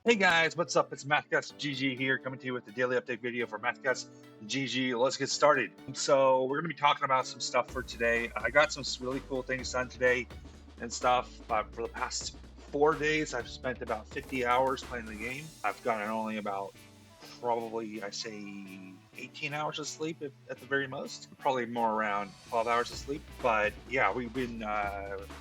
Hey guys, what's up? It's Mathscastsgg here, coming to you with the daily update video for Mathscastsgg. Let's get started. So we're going to be talking about some stuff for today. I got some really cool things done today and stuff. For the past 4 days, I've spent about 50 hours playing the game. I've gotten only about probably, I say, 18 hours of sleep at the very most. Probably more around 12 hours of sleep. But yeah, we've been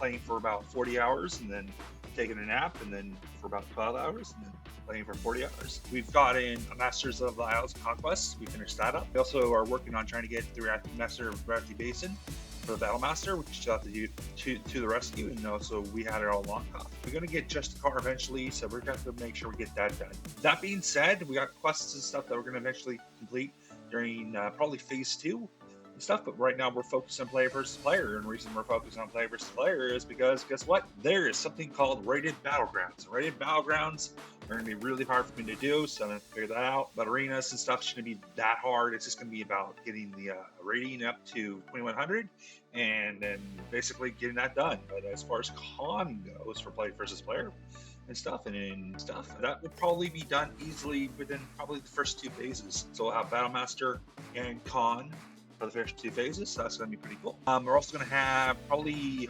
playing for about 40 hours and then taking a nap, and then for about 12 hours, and then playing for 40 hours. We've got in a Masters of the Isles Conquest. We finished that up. We also are working on trying to get through Master of Rafty Basin for the Battle Master, which is out to the rescue, and also we had it all locked off. We're going to get just a car eventually, so we're going to have to make sure we get that done. That being said, we got quests and stuff that we're going to eventually complete during probably phase 2 and stuff, but right now we're focused on player versus player, and the reason we're focused on player versus player is because guess what? There is something called rated battlegrounds. Rated battlegrounds are going to be really hard for me to do, so I'm going to figure that out. But arenas and stuff shouldn't be that hard. It's just going to be about getting the rating up to 2100 and then basically getting that done. But as far as con goes for player versus player and stuff, that would probably be done easily within probably the first 2 phases. So we'll have Battle Master and Con for the first 2 phases, so that's going to be pretty cool. We're also going to have probably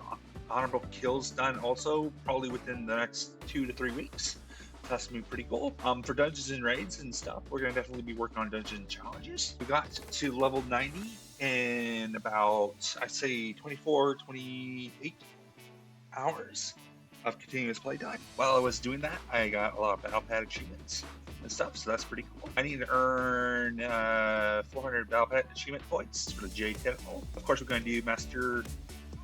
honorable kills done also probably within the next 2 to 3 weeks. So that's going to be pretty cool. For dungeons and raids and stuff, we're going to definitely be working on dungeon challenges. We got to level 90 in about, I'd say, 24, 28 hours of continuous playtime. While I was doing that, I got a lot of battle pad achievements and stuff, so that's pretty cool. I need to earn 400 battle pet achievement points for the J tentacle. Of course, we're going to do master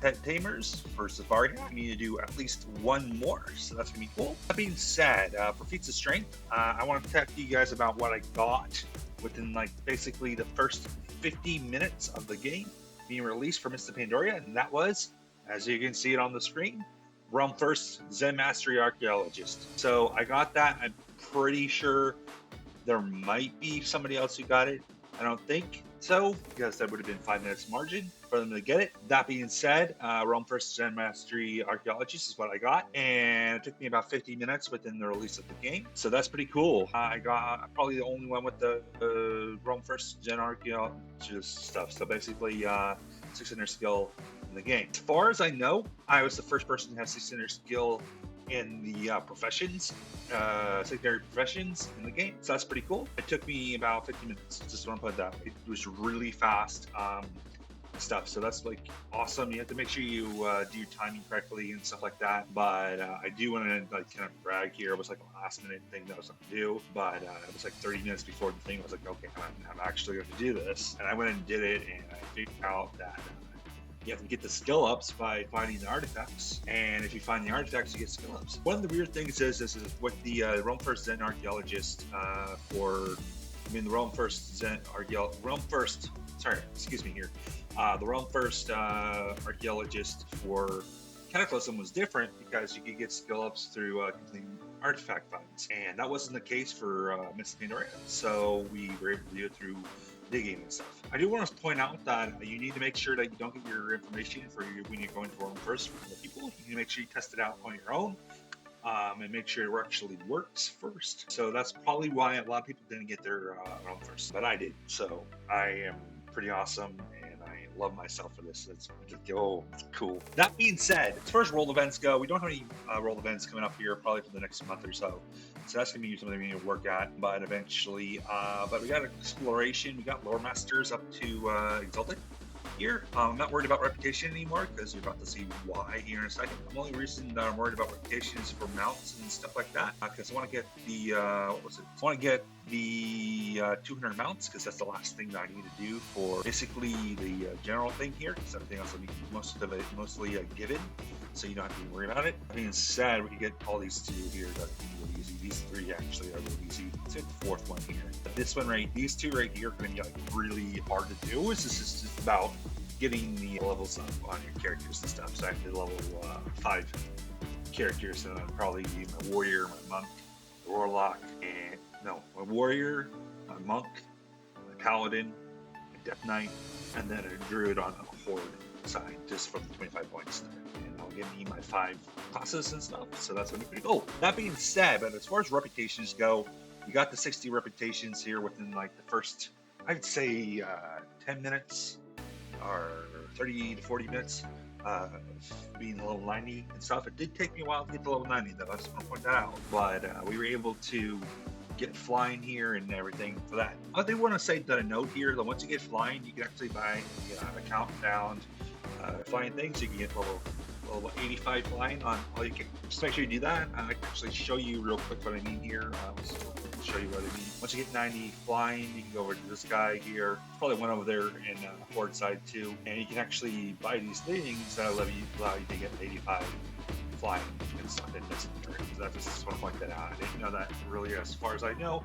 pet tamers for Safari. I need to do at least 1 more, so that's gonna be cool. That being said, for feats of strength, I want to talk to you guys about what I got within like basically the first 50 minutes of the game being released for Mr. Pandaria, and that was, as you can see it on the screen, Realm First Zen Mastery Archaeologist. So I got that. I'm pretty sure there might be somebody else who got it. I don't think so, because that would have been 5 minutes margin for them to get it. That being said, Realm First Zen Mastery Archaeologist is what I got, and it took me about 50 minutes within the release of the game. So that's pretty cool. I got probably the only one with the Realm First Zen Archaeologist stuff. So basically, 600 skill in the game. As far as I know, I was the first person to have 600 skill in the professions, secondary professions in the game. So that's pretty cool. It took me about 50 minutes. Just want to put that. It was really fast stuff. So that's like awesome. You have to make sure you do your timing correctly and stuff like that. But I do want to like kind of brag here. It was like a last minute thing that I was going to do, but it was like 30 minutes before the thing. I was like, okay, I'm actually going to do this, and I went and did it, and I figured out that you have to get the skill ups by finding the artifacts, and if you find the artifacts, you get skill ups. One of the weird things is this is what the Realm First Zen Archaeologist the Realm First the Realm First Archaeologist for Cataclysm was different because you could get skill ups through completing artifact finds, and that wasn't the case for Miss Pandaria. So we were able to do it through digging and stuff. I do want to point out that you need to make sure that you don't get your information when you're going to Realm First from the people. You need to make sure you test it out on your own. And make sure it actually works first. So that's probably why a lot of people didn't get their Realm First, but I did. So I am pretty awesome, and I love myself for this. It's cool. That being said, as far as world events go, we don't have any world events coming up here probably for the next month or so. So that's gonna be something we need to work at, but eventually. But we got exploration, we got lore masters up to Exalted here. I'm not worried about reputation anymore, because you're about to see why here in a second. The only reason that I'm worried about reputation is for mounts and stuff like that, because I want to get the I want to get the 200 mounts, because that's the last thing that I need to do for basically the general thing here, because everything else will be mostly given, so you don't have to worry about it. That being said, we can get all these 2 here that are really easy. These 3 actually are really easy. Let's hit the 4th one here. But this one these 2 right here are going to be like really hard to do. This is just about getting the levels up on your characters and stuff. So I have to level 5 characters, and I'll probably be my warrior, my monk, warlock, and my warrior, my monk, my paladin, my death knight, and then a druid on a horde side, just from the 25 points there. And I'll give me my 5 classes and stuff. So that's gonna be pretty cool. That being said, but as far as reputations go, you got the 60 reputations here within like the first, I'd say 10 minutes or 30 to 40 minutes. Being level 90 and stuff. It did take me a while to get to level 90 though, I just want to point that out. But we were able to get flying here and everything for that. I do want to say that a note here that once you get flying, you can actually buy account bound flying things. You can get level 85 flying on all you can. Just make sure you do that. I can actually show you real quick what I mean here. Let's show you what I mean. Once you get 90 flying, you can go over to this guy here. There's probably one over there in forward side too. And you can actually buy these things that allow you to get 85 flying and stuff in this area. So I just want to point that out. I didn't know that really as far as I know.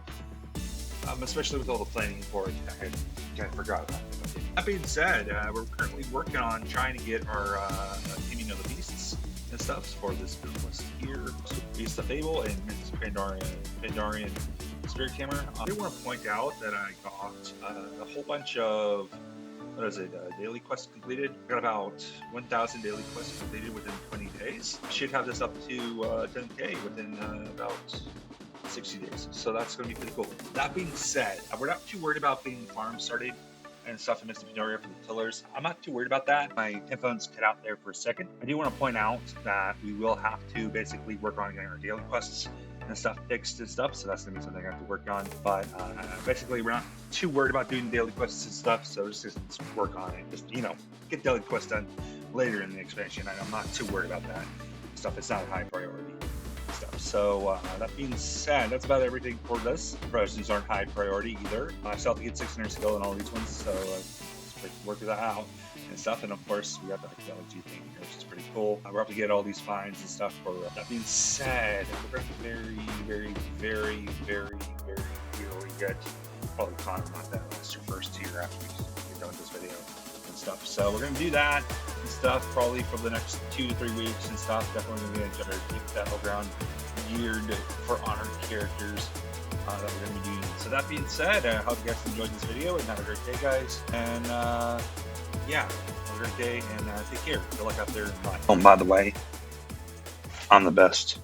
Especially with all the planning for it, I kind of forgot about it. That being said, we're currently working on trying to get our Taming of the Beasts and stuff for this business here. So Beast of Fable and Pandarian Spirit Camera. I do want to point out that I got a whole bunch of, what is it, daily quests completed. I got about 1,000 daily quests completed within 20 days. I should have this up to 10K within about 60 days. So that's going to be pretty cool. That being said, we're not too worried about getting the farm started and stuff in Mr. Pandaria for the tillers. I'm not too worried about that. My headphones cut out there for a second. I do want to point out that we will have to basically work on getting our daily quests and stuff fixed and stuff. So that's going to be something I have to work on. But basically, we're not too worried about doing daily quests and stuff. So just work on it. Just, get daily quests done later in the expansion. I'm not too worried about that stuff. It's not a high priority stuff. So that being said, that's about everything for this. Progressions aren't high priority either. I still have to get 600 skill in all these ones, so let's work that out and stuff. And of course, we got the archaeology thing here, which is pretty cool. We're up to get all these finds and stuff. For that being said, we're going to very get probably climb not that last your first tier after we get done with this video and stuff. So we're going to do that and stuff probably for the next 2 to 3 weeks and stuff. Definitely going to get that battleground geared for honored characters that we're going to be doing. So that being said, I hope you guys enjoyed this video and have a great day, guys. And yeah, have a great day and take care. Good luck out there. Bye. Oh, by the way, I'm the best.